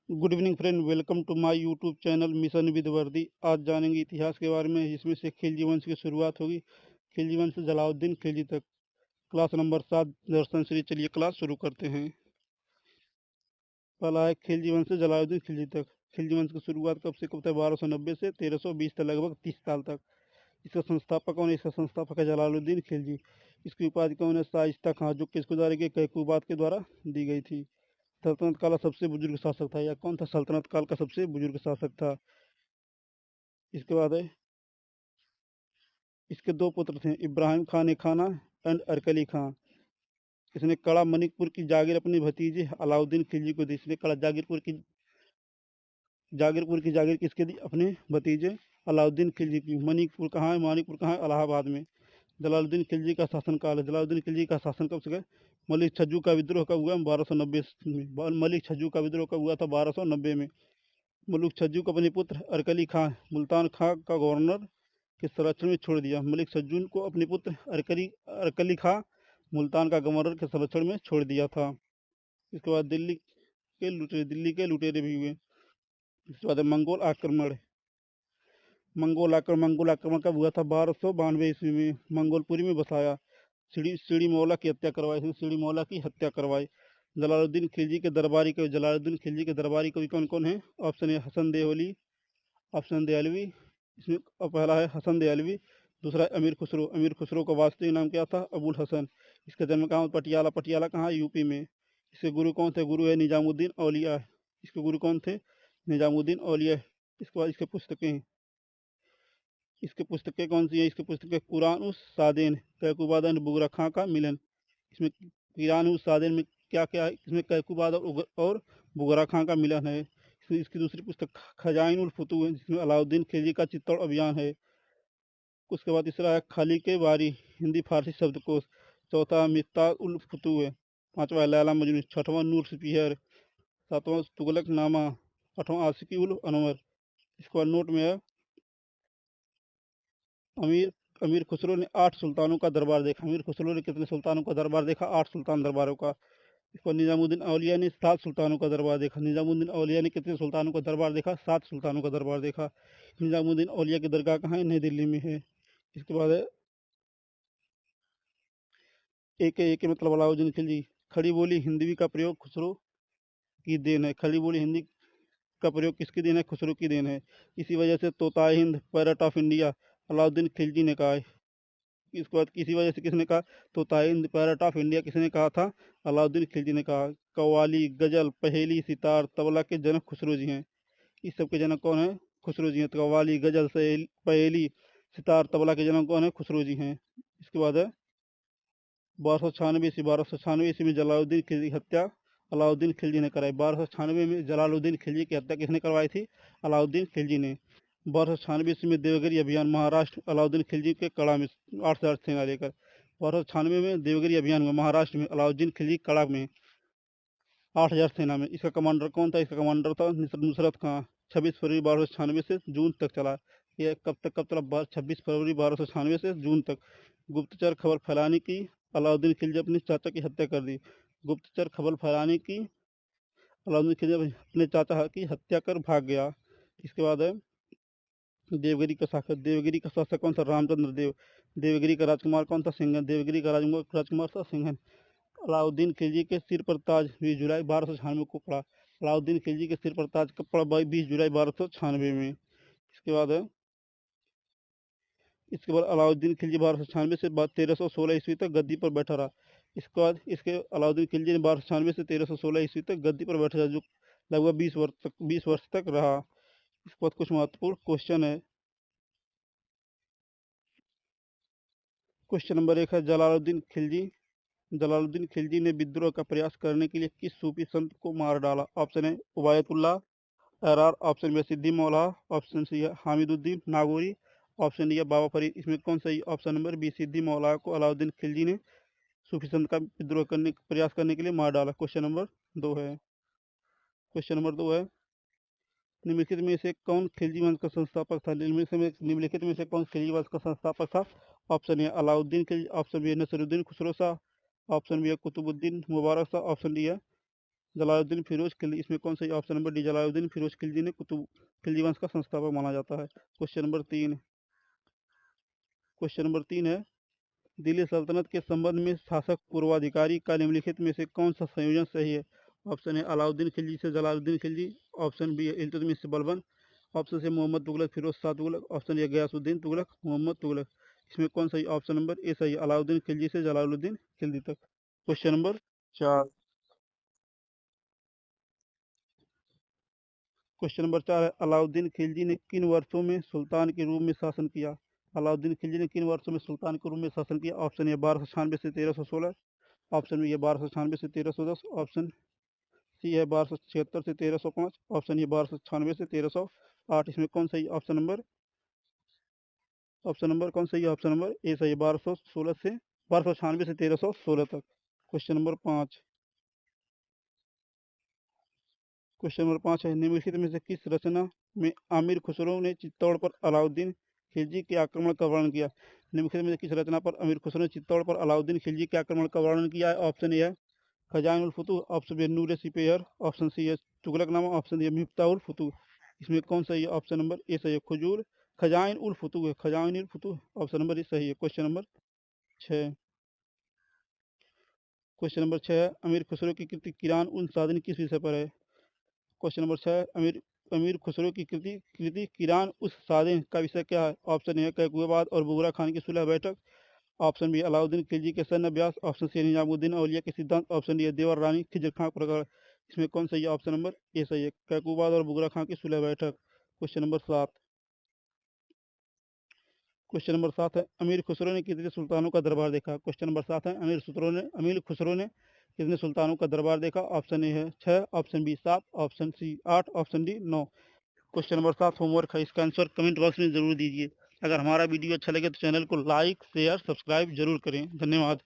Good evening friend, welcome to my YouTube channel mission with Vardi. आज जानेंगे इतिहास के बारे में, जिसमें से खिलजी वंश की शुरुआत होगी। खिलजी वंश से जलालुद्दीन खिलजी तक। क्लास नंबर 7 दर्शन श्री। चलिए क्लास शुरू करते हैं। पहला है खिलजी वंश से जलालुद्दीन खिलजी तक। खिलजी वंश की शुरुआत कब से कब तक? 1290 से 1320 तक, लगभग 30 साल तक। इसका संस्थापक कौन है? इसका संस्थापक है जलालुद्दीन खिलजी। इसकी उपाधि कौन है? शाइस्ता खां, जो किसके द्वारा की? कैकूबाद के द्वारा दी गई थी। सल्तनत काल का सबसे बुजुर्ग शासक था। या कौन था सल्तनत काल का सबसे बुजुर्ग शासक था? इसके बाद है, इसके दो पुत्र थे, इब्राहिम खान ए खाना एंड अरकली खां। इसने कड़ा मणिकपुर की जागीर अपनी भतीजे अलाउद्दीन खिलजी को दी। इसने कड़ा जागीरपुर की जागीर किसके दी? अपने भतीजे अलाउद्दीन खिलजी की। मणिकपुर कहाँ है? मानिकपुर कहाँ है? इलाहाबाद में। जलालुद्दीन खिलजी का शासनकाल है। जलालुद्दीन खिलजी का शासन कब से गए? मलिक छज्जू का विद्रोह कब हुआ? 1290 में। मलिक छज्जू का विद्रोह कब हुआ था? 1290 में। मलिक छज्जू को अपने पुत्र अरकली खां, मुल्तान खां का गवर्नर के संरक्षण में छोड़ दिया। मलिक सज्जून को अपने पुत्र अरकली खां, मुल्तान का गवर्नर के संरक्षण में छोड़ दिया था। इसके बाद दिल्ली के लुटेरे भी हुए। इसके बाद मंगोल आक्रमण कब हुआ था? 1292 ईस्वी में। मंगोलपुरी में बसाया। सीढ़ी मौला की हत्या करवाई। इसने सीढ़ी मौला की हत्या करवाई। जलालुद्दीन खिलजी के दरबारी कवि कौन कौन है? Option A Hasan Dayalvi. इसमें पहला है हसन दयालवी। दूसरा है अमीर खुसरो। अमीर खुसरो का वास्तविक नाम क्या था? अबुल हसन। इसका जन्म कहाँ? पटियाला। पटियाला कहाँ? यूपी में। इसके गुरु कौन थे? गुरु है निजामुद्दीन औलिया। इसके गुरु कौन थे? निजामुद्दीन औलिया। इसके बाद इसके पुस्तकें कौन सी हैं? इसके पुस्तकें कुरान उस सादेन, कैकुबादा बुगरा खां का मिलन। इसमें कुरान उस सादेन में क्या क्या है? इसमें कैकुबादा और बुगरा खां का मिलन है। इसकी दूसरी पुस्तक खजाइन उल फतू है, जिसमें अलाउद्दीन खिलजी का चित्तौड़ अभियान है। उसके बाद तीसरा है खाली के बारी, हिंदी फारसी शब्दकोश। चौथा मिफ्ता उल फतू है। पांचवा है लैला मजनू। छठवां नूर सिपियर। सातवां तुगलक नामा। आठवां आशिकी उल अनवर। इसके बाद नोट में है, अमीर अमीर खुसरो ने 8 सुल्तानों का दरबार देखा। अमीर खुसरो ने कितने सुल्तानों का दरबार देखा? 8 सुल्तान दरबारों का। इसको निजामुद्दीन औलिया ने 7 सुल्तानों का दरबार देखा। निजामुद्दीन औलिया ने कितने सुल्तानों का दरबार देखा? 7 सुल्तानों का दरबार देखा। निजामुद्दीन औलिया की दरगाह कहाँ है? नई दिल्ली में है। इसके बाद है एक मतलब अलाउद्दीन खिलजी। खड़ी बोली हिंदवी का प्रयोग खुसरो की देन है। खड़ी बोली हिंदी का प्रयोग किसकी देन है? खुसरो की देन है। इसी वजह से तोताए Hind, parrot of India Alauddin Khilji ने कहा है। इसके बाद किसी वजह से किसने कहा? तोताए हिंद, पैरट ऑफ इंडिया किसने कहा था? अलाउद्दीन खिलजी ने कहा। कव्वाली, गजल, पहेली, सितार, तबला के जनक खुसरो जी हैं। इस सब के जनक कौन है? खुसरो जी हैं। तो कव्वाली, गजल, पहेली, सितार, तबला के जनक कौन है? खुसरो जी हैं। इसके बाद है 1296 ईस्वी में जलालुद्दीन खिलजी की हत्या अलाउद्दीन खिलजी ने कराई। 1296 में जलालुद्दीन खिलजी की हत्या किसने करवाई थी? अलाउद्दीन खिलजी ने। 1296 ईस्वी में देवगिरी अभियान, महाराष्ट्र, अलाउद्दीन खिलजी के कड़ा में 8,000 सेना लेकर। 1296 में देवगिरी अभियान हुआ महाराष्ट्र में, अलाउद्दीन खिलजी कड़ा में 8,000 सेना में। इसका कमांडर कौन था? इसका कमांडर था नुसरत खां। 26 फरवरी 1296 से जून तक चला। यह कब चला? 26 फरवरी 1296 से जून तक। गुप्तचर खबर फैलाने की अलाउद्दीन खिलजी अपने चाचा की हत्या कर दी। गुप्तचर खबर फैलाने की अलाउद्दीन खिलजी अपने चाचा की हत्या कर भाग गया। इसके बाद है देवगिरी का शासक कौन था? रामचंद्र देव। देवगिरी का राजकुमार कौन था? सिंघन। देवगिरी का राजकुमार था सिंघन। अलाउद्दीन खिलजी के सिर पर ताज 20 जुलाई 1296 को पड़ा। अलाउद्दीन खिलजी के सिर पर ताज कब पड़ा? 20 जुलाई 1296 में। इसके बाद अलाउद्दीन खिलजी 1296 से 1316 ईस्वी तक गद्दी पर बैठा रहा। इसके बाद इसके अलाउद्दीन खिलजी ने 1296 से 1316 ईस्वी तक गद्दी पर बैठा रहा, जो लगभग 20 वर्ष तक रहा। इसके बाद कुछ महत्वपूर्ण क्वेश्चन है। क्वेश्चन नंबर 1 है, जलालुद्दीन खिलजी ने विद्रोह का प्रयास करने के लिए किस सूफी संत को मार डाला? ऑप्शन है Ubaidullah Ahrar. Option B Siddi Maula. Option सी है हामिदुद्दीन नागौरी। ऑप्शन डी है बाबा फरीद। इसमें कौन सही? ऑप्शन नंबर बी सिद्दी मौला को अलाउद्दीन खिलजी ने सूफी संत का विद्रोह करने प्रयास करने के लिए मार डाला। क्वेश्चन नंबर 2 है निम्नलिखित में से कौन खिलजी वंश का संस्थापक था? निम्नलिखित में से कौन खिलजी वंश का संस्थापक था? Option A Alauddin Khilji. Option B है नसरुद्दीन खुसरो शाह। ऑप्शन बी है कुतुबुद्दीन मुबारक शाह। ऑप्शन डी है जलालुद्दीन फिरोज खिलजी, इसमें कौन सा option number D Jalaluddin Firoz Khilji ने कुतुब खिलजी वंश का संस्थापक माना जाता है। क्वेश्चन नंबर 3 है दिल्ली सल्तनत के संबंध में शासक पूर्वाधिकारी का निम्नलिखित में से कौन सा संयोजन सही है। ऑप्शन है अलाउद्दीन खिलजी से जलालुद्दीन खिलजी, ऑप्शन बी है इल्तुतमिश से बलबन, ऑप्शन से मोहम्मद तुगलक फिरोज शाह तुगलक, ऑप्शन ए गयासुद्दीन तुगलक मोहम्मद तुगलक। इसमें कौन सा ऑप्शन नंबर ए सही है अलाउद्दीन खिलजी से जलालुद्दीन खिलजी तक। क्वेश्चन नंबर 4 है अलाउद्दीन खिलजी ने किन वर्षों में सुल्तान के रूप में शासन किया। अलाउद्दीन खिलजी ने किन वर्षों में सुल्तान के रूप में शासन किया। ऑप्शन ए 1296 से 1316, ऑप्शन बी है 1296 से 1310, ऑप्शन सी है 1276 से 1305, ऑप्शन ए 1296 से 1308। इसमें कौन सही ऑप्शन नंबर कौन सही है ऑप्शन नंबर ए सही है 1296 से 1316 तक। क्वेश्चन नंबर 5 है निम्नलिखित में से किस रचना में आमिर खुसरो ने चित्तौड़ पर अलाउद्दीन खिलजी के आक्रमण का वर्णन किया। निम्नलिखित में से किस रचना पर अमीर खुसरो ने चित्तौड़ पर अलाउद्दीन खिलजी के आक्रमण का वर्णन किया है। ऑप्शन ए है खजाइन उल फुतूह, ऑप्शन बी नूर सिपेहर, ऑप्शन सी है तुगलकनामा, ऑप्शन डी है मिफ्ताह उल फुतूह। इसमें कौन सही है ऑप्शन नंबर ए सही है खजाइन उल फुतूह है, खजाइन उल फुतूह ऑप्शन नंबर ए सही है। क्वेश्चन नंबर 6 है अमीर खुसरो की कृति किरान उन सादिन किस विषय पर है। क्वेश्चन नंबर 6 अमीर खुसरो की कृति किरान उस सादिन का विषय क्या है। ऑप्शन ए है कैकुबाद और बुगरा खान की सुलह बैठक, ऑप्शन बी अलाउद्दीन खिलजी के सैन्य अभ्यास, ऑप्शन सी निजामुद्दीन औलिया के सिद्धांत, ऑप्शन डी देवर रानी खिजर खां प्रकरण। इसमें कौन सही है ऑप्शन नंबर ए सही है कैकुबाद और बुगरा खां की सुलह बैठक। क्वेश्चन नंबर 7 है अमीर खुसरो ने कितने सुल्तानों का दरबार देखा। क्वेश्चन नंबर 7 है अमीर खुसरो ने कितने सुल्तानों का दरबार देखा। ऑप्शन ए है 6, option B 7, option C 8, option D 9। Question number 7 homework है, इसका आंसर कमेंट बॉक्स में जरूर दीजिए। अगर हमारा वीडियो अच्छा लगे तो चैनल को लाइक शेयर सब्सक्राइब जरूर करें। धन्यवाद।